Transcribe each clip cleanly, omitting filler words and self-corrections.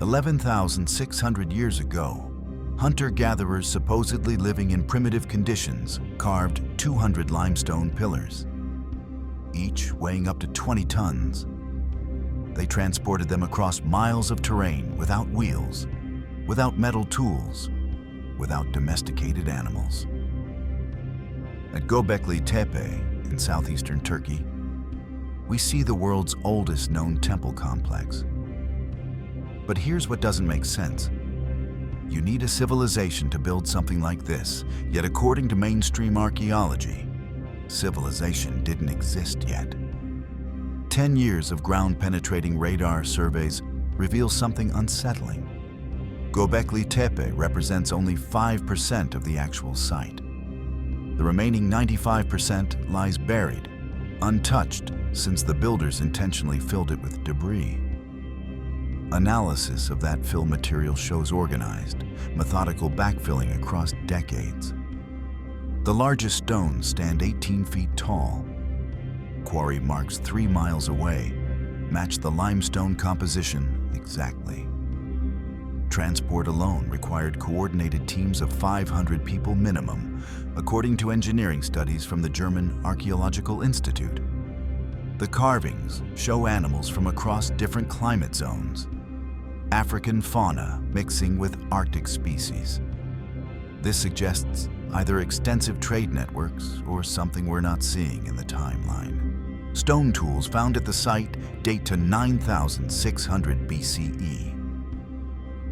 11,600 years ago, hunter-gatherers supposedly living in primitive conditions carved 200 limestone pillars, each weighing up to 20 tons. They transported them across miles of terrain without wheels, without metal tools, without domesticated animals. At Göbekli Tepe in southeastern Turkey, we see the world's oldest known temple complex. But here's what doesn't make sense. You need a civilization to build something like this, yet according to mainstream archaeology, civilization didn't exist yet. 10 years of ground-penetrating radar surveys reveal something unsettling. Göbekli Tepe represents only 5% of the actual site. The remaining 95% lies buried, untouched, since the builders intentionally filled it with debris. Analysis of that fill material shows organized, methodical backfilling across decades. The largest stones stand 18 feet tall. Quarry marks 3 miles away match the limestone composition exactly. Transport alone required coordinated teams of 500 people minimum, according to engineering studies from the German Archaeological Institute. The carvings show animals from across different climate zones, African fauna mixing with Arctic species. This suggests either extensive trade networks or something we're not seeing in the timeline. Stone tools found at the site date to 9,600 BCE.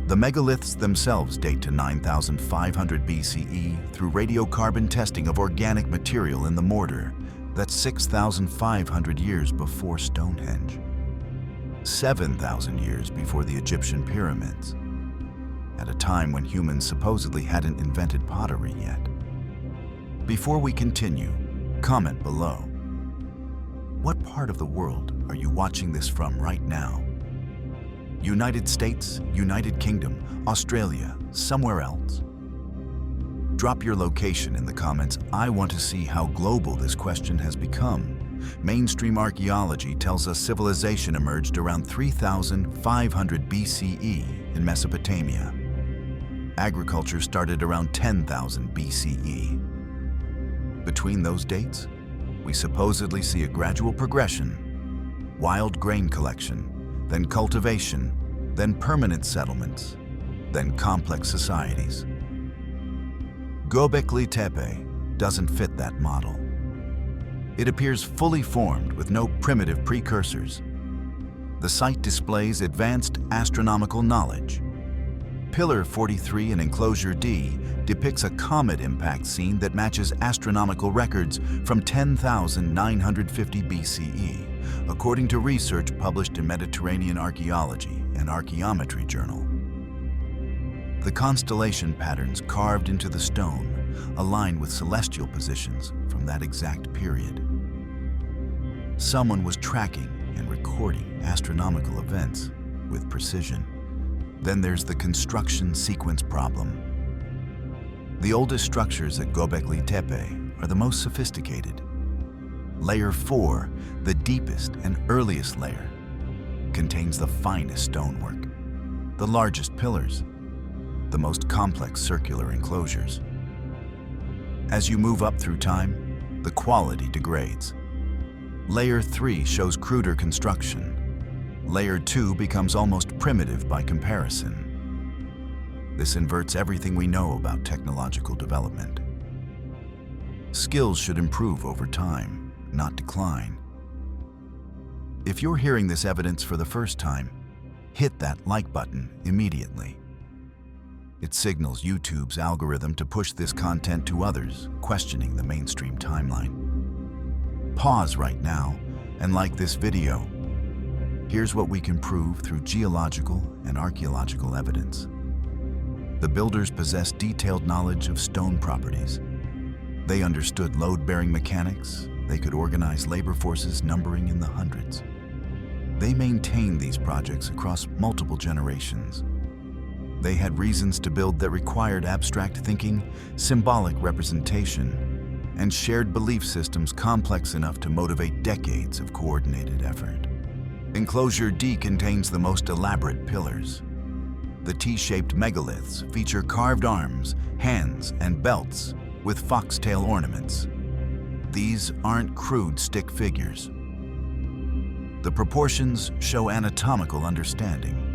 The megaliths themselves date to 9,500 BCE through radiocarbon testing of organic material in the mortar. That's 6,500 years before Stonehenge. 7,000 years before the Egyptian pyramids, at a time when humans supposedly hadn't invented pottery yet. Before we continue, comment below. What part of the world are you watching this from right now? United States, United Kingdom, Australia, somewhere else? Drop your location in the comments. I want to see how global this question has become. Mainstream archaeology tells us civilization emerged around 3,500 BCE in Mesopotamia. Agriculture started around 10,000 BCE. Between those dates, we supposedly see a gradual progression: wild grain collection, then cultivation, then permanent settlements, then complex societies. Göbekli Tepe doesn't fit that model. It appears fully formed with no primitive precursors. The site displays advanced astronomical knowledge. Pillar 43 in Enclosure D depicts a comet impact scene that matches astronomical records from 10,950 BCE, according to research published in Mediterranean Archaeology and Archaeometry Journal. The constellation patterns carved into the stone align with celestial positions from that exact period. Someone was tracking and recording astronomical events with precision. Then there's the construction sequence problem. The oldest structures at Göbekli Tepe are the most sophisticated. Layer 4, the deepest and earliest layer, contains the finest stonework, the largest pillars, the most complex circular enclosures. As you move up through time, the quality degrades. Layer 3 shows cruder construction. Layer 2 becomes almost primitive by comparison. This inverts everything we know about technological development. Skills should improve over time, not decline. If you're hearing this evidence for the first time, hit that like button immediately. It signals YouTube's algorithm to push this content to others questioning the mainstream timeline. Pause right now and like this video. Here's what we can prove through geological and archaeological evidence. The builders possessed detailed knowledge of stone properties. They understood load-bearing mechanics. They could organize labor forces numbering in the hundreds. They maintained these projects across multiple generations. They had reasons to build that required abstract thinking, symbolic representation, and shared belief systems complex enough to motivate decades of coordinated effort. Enclosure D contains the most elaborate pillars. The T-shaped megaliths feature carved arms, hands, and belts with foxtail ornaments. These aren't crude stick figures. The proportions show anatomical understanding.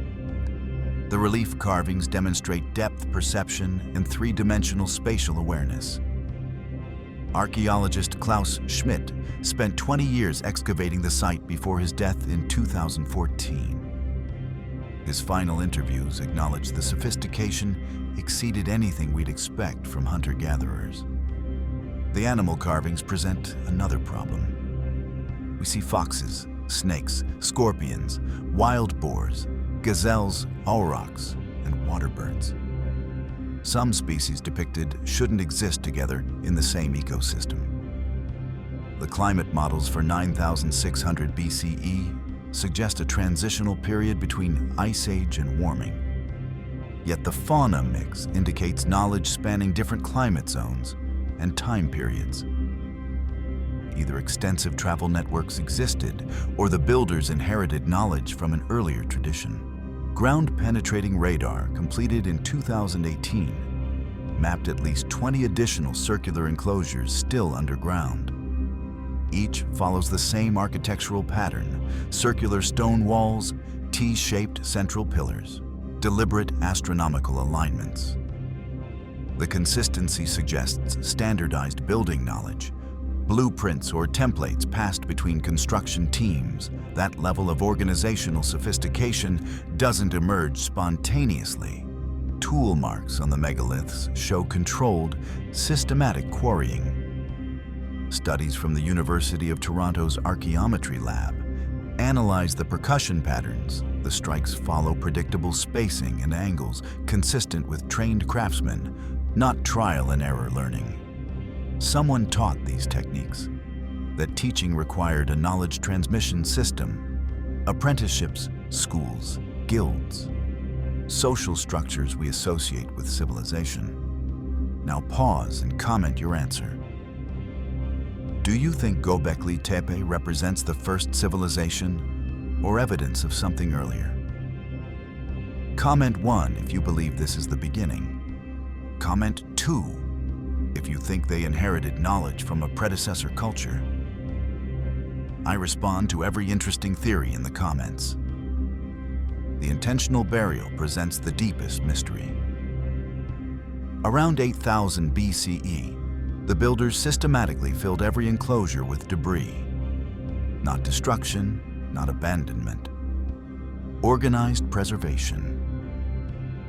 The relief carvings demonstrate depth perception and three-dimensional spatial awareness. Archaeologist Klaus Schmidt spent 20 years excavating the site before his death in 2014. His final interviews acknowledged the sophistication exceeded anything we'd expect from hunter-gatherers. The animal carvings present another problem. We see foxes, snakes, scorpions, wild boars, gazelles, aurochs, and waterbirds. Some species depicted shouldn't exist together in the same ecosystem. The climate models for 9600 BCE suggest a transitional period between Ice Age and warming. Yet the fauna mix indicates knowledge spanning different climate zones and time periods. Either extensive travel networks existed, or the builders inherited knowledge from an earlier tradition. Ground-penetrating radar, completed in 2018, mapped at least 20 additional circular enclosures still underground. Each follows the same architectural pattern: circular stone walls, T-shaped central pillars, deliberate astronomical alignments. The consistency suggests standardized building knowledge, blueprints or templates passed between construction teams. That level of organizational sophistication doesn't emerge spontaneously. Tool marks on the megaliths show controlled, systematic quarrying. Studies from the University of Toronto's Archaeometry Lab analyze the percussion patterns. The strikes follow predictable spacing and angles consistent with trained craftsmen, not trial and error learning. Someone taught these techniques. That teaching required a knowledge transmission system, apprenticeships, schools, guilds, social structures we associate with civilization. Now pause and comment your answer. Do you think Göbekli Tepe represents the first civilization or evidence of something earlier? Comment 1 if you believe this is the beginning. Comment 2 if you think they inherited knowledge from a predecessor culture. I respond to every interesting theory in the comments. The intentional burial presents the deepest mystery. Around 8000 BCE, the builders systematically filled every enclosure with debris. Not destruction, not abandonment. Organized preservation.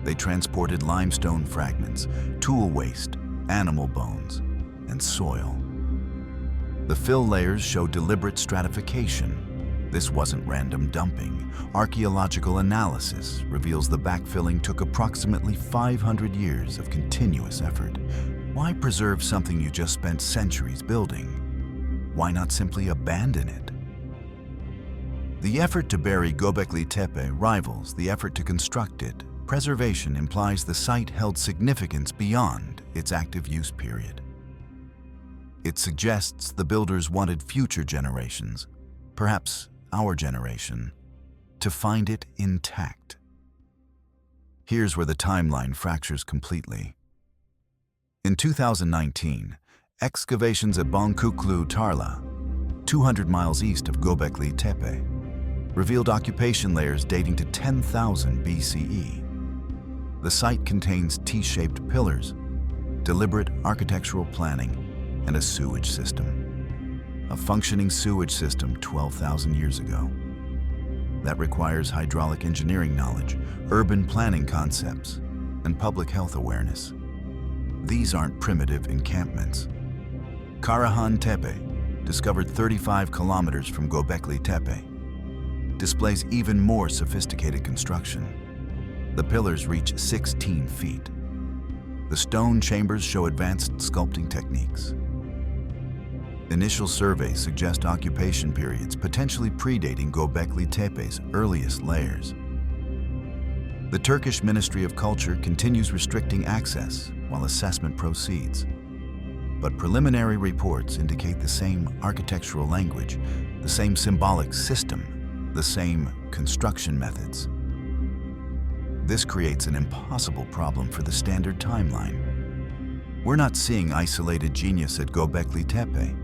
They transported limestone fragments, tool waste, animal bones, and soil. The fill layers show deliberate stratification. This wasn't random dumping. Archaeological analysis reveals the backfilling took approximately 500 years of continuous effort. Why preserve something you just spent centuries building? Why not simply abandon it? The effort to bury Göbekli Tepe rivals the effort to construct it. Preservation implies the site held significance beyond its active use period. It suggests the builders wanted future generations, perhaps our generation, to find it intact. Here's where the timeline fractures completely. In 2019, excavations at Boncuklu Tarla, 200 miles east of Göbekli Tepe, revealed occupation layers dating to 10,000 BCE. The site contains T-shaped pillars, deliberate architectural planning, and a sewage system. A functioning sewage system 12,000 years ago. That requires hydraulic engineering knowledge, urban planning concepts, and public health awareness. These aren't primitive encampments. Karahan Tepe, discovered 35 kilometers from Göbekli Tepe, displays even more sophisticated construction. The pillars reach 16 feet. The stone chambers show advanced sculpting techniques. Initial surveys suggest occupation periods potentially predating Göbekli Tepe's earliest layers. The Turkish Ministry of Culture continues restricting access while assessment proceeds. But preliminary reports indicate the same architectural language, the same symbolic system, the same construction methods. This creates an impossible problem for the standard timeline. We're not seeing isolated genius at Göbekli Tepe.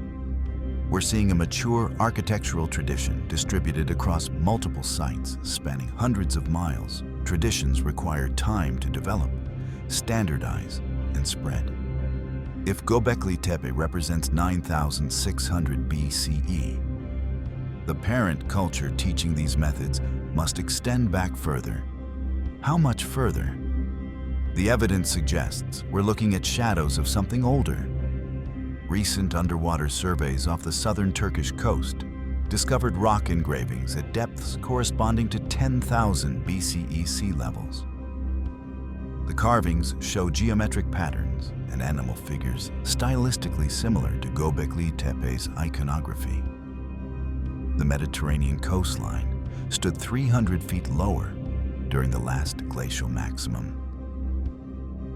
We're seeing a mature architectural tradition distributed across multiple sites spanning hundreds of miles. Traditions require time to develop, standardize, and spread. If Göbekli Tepe represents 9,600 BCE, the parent culture teaching these methods must extend back further. How much further? The evidence suggests we're looking at shadows of something older. Recent underwater surveys off the southern Turkish coast discovered rock engravings at depths corresponding to 10,000 BCE sea levels. The carvings show geometric patterns and animal figures stylistically similar to Göbekli Tepe's iconography. The Mediterranean coastline stood 300 feet lower during the last glacial maximum.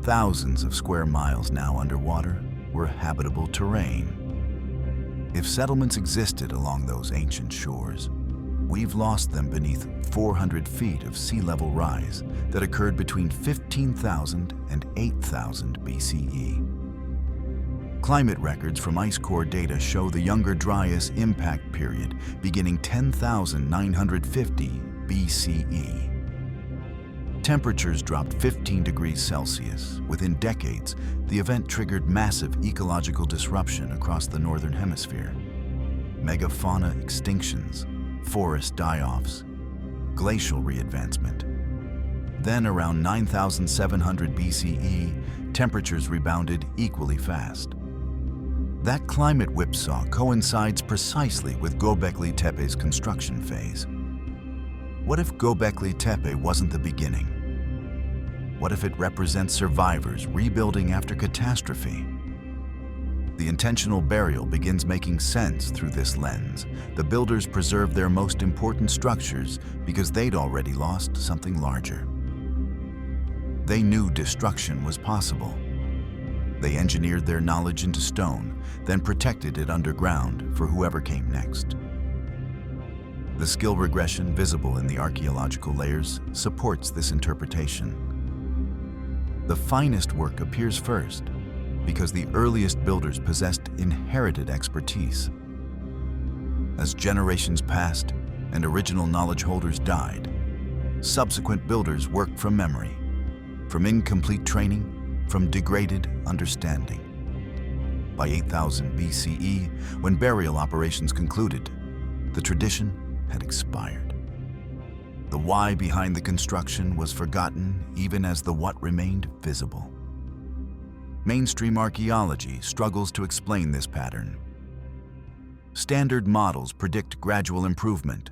Thousands of square miles now underwater were habitable terrain. If settlements existed along those ancient shores, we've lost them beneath 400 feet of sea level rise that occurred between 15,000 and 8,000 BCE. Climate records from ice core data show the Younger Dryas impact period beginning 10,950 BCE. Temperatures dropped 15 degrees Celsius. Within decades, the event triggered massive ecological disruption across the northern hemisphere. Megafauna extinctions, forest die-offs, glacial readvancement. Then around 9,700 BCE, temperatures rebounded equally fast. That climate whipsaw coincides precisely with Göbekli Tepe's construction phase. What if Göbekli Tepe wasn't the beginning? What if it represents survivors rebuilding after catastrophe? The intentional burial begins making sense through this lens. The builders preserved their most important structures because they'd already lost something larger. They knew destruction was possible. They engineered their knowledge into stone, then protected it underground for whoever came next. The skill regression visible in the archaeological layers supports this interpretation. The finest work appears first because the earliest builders possessed inherited expertise. As generations passed and original knowledge holders died, subsequent builders worked from memory, from incomplete training, from degraded understanding. By 8,000 BCE, when burial operations concluded, the tradition had expired. The why behind the construction was forgotten even as the what remained visible. Mainstream archaeology struggles to explain this pattern. Standard models predict gradual improvement.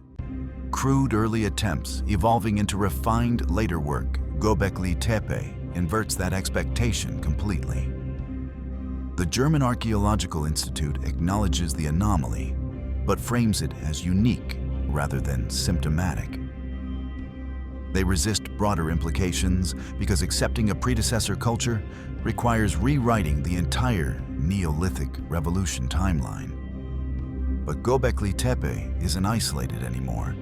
Crude early attempts evolving into refined later work, Göbekli Tepe inverts that expectation completely. The German Archaeological Institute acknowledges the anomaly, but frames it as unique rather than symptomatic. They resist broader implications because accepting a predecessor culture requires rewriting the entire Neolithic revolution timeline. But Göbekli Tepe isn't isolated anymore.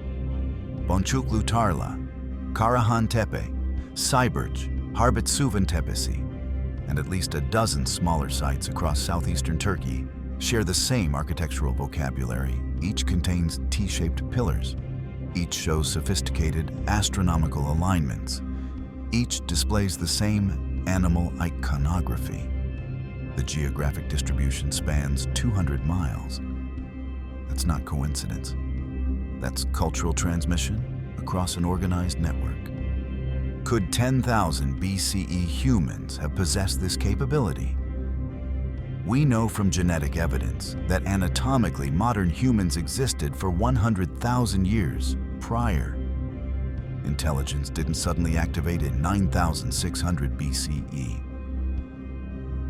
Boncuklu Tarla, Karahan Tepe, Sayburç, Harbetsuvan Tepesi, and at least a dozen smaller sites across southeastern Turkey share the same architectural vocabulary. Each contains T-shaped pillars. Each shows sophisticated astronomical alignments. Each displays the same animal iconography. The geographic distribution spans 200 miles. That's not coincidence. That's cultural transmission across an organized network. Could 10,000 BCE humans have possessed this capability? We know from genetic evidence that anatomically modern humans existed for 100,000 years prior. Intelligence didn't suddenly activate in 9,600 BCE.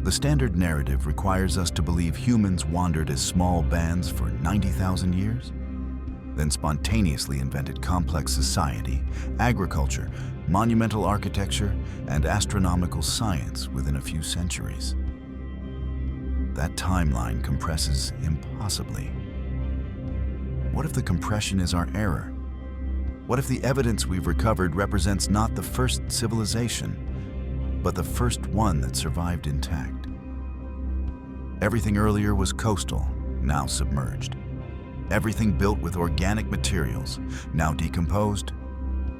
The standard narrative requires us to believe humans wandered as small bands for 90,000 years, then spontaneously invented complex society, agriculture, monumental architecture, and astronomical science within a few centuries. That timeline compresses impossibly. What if the compression is our error? What if the evidence we've recovered represents not the first civilization, but the first one that survived intact? Everything earlier was coastal, now submerged. Everything built with organic materials, now decomposed.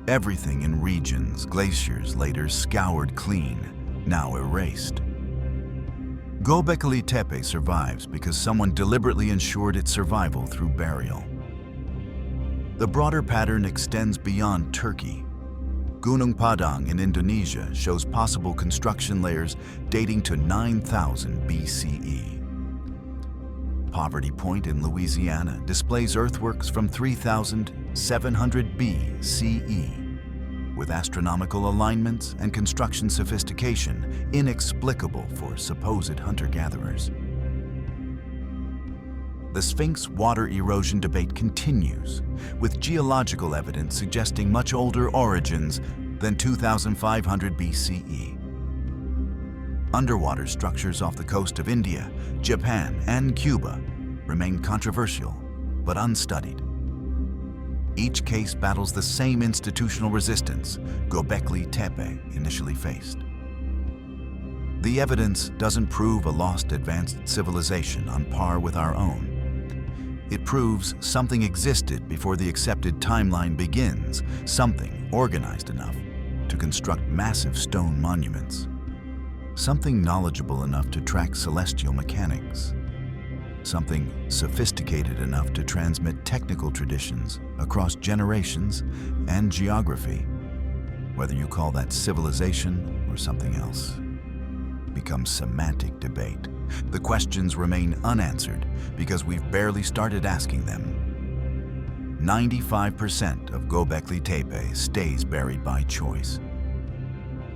Everything in regions glaciers later scoured clean, now erased. Göbekli Tepe survives because someone deliberately ensured its survival through burial. The broader pattern extends beyond Turkey. Gunung Padang in Indonesia shows possible construction layers dating to 9000 BCE. Poverty Point in Louisiana displays earthworks from 3700 BCE, with astronomical alignments and construction sophistication inexplicable for supposed hunter-gatherers. The Sphinx water erosion debate continues, with geological evidence suggesting much older origins than 2500 BCE. Underwater structures off the coast of India, Japan, and Cuba remain controversial but unstudied. Each case battles the same institutional resistance Göbekli Tepe initially faced. The evidence doesn't prove a lost advanced civilization on par with our own. It proves something existed before the accepted timeline begins, something organized enough to construct massive stone monuments, something knowledgeable enough to track celestial mechanics, something sophisticated enough to transmit technical traditions across generations and geography. Whether you call that civilization or something else becomes semantic debate. The questions remain unanswered because we've barely started asking them. 95% of Göbekli Tepe stays buried by choice.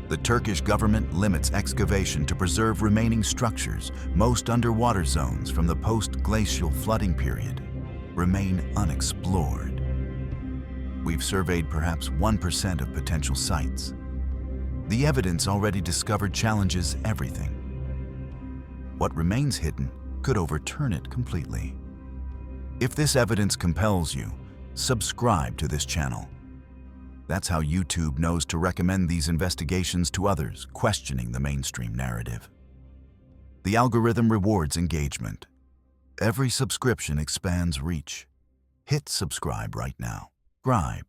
The Turkish government limits excavation to preserve remaining structures. Most underwater zones from the post-glacial flooding period remain unexplored. We've surveyed perhaps 1% of potential sites. The evidence already discovered challenges everything. What remains hidden could overturn it completely. If this evidence compels you, subscribe to this channel. That's how YouTube knows to recommend these investigations to others questioning the mainstream narrative. The algorithm rewards engagement. Every subscription expands reach. Hit subscribe right now. Subscribe.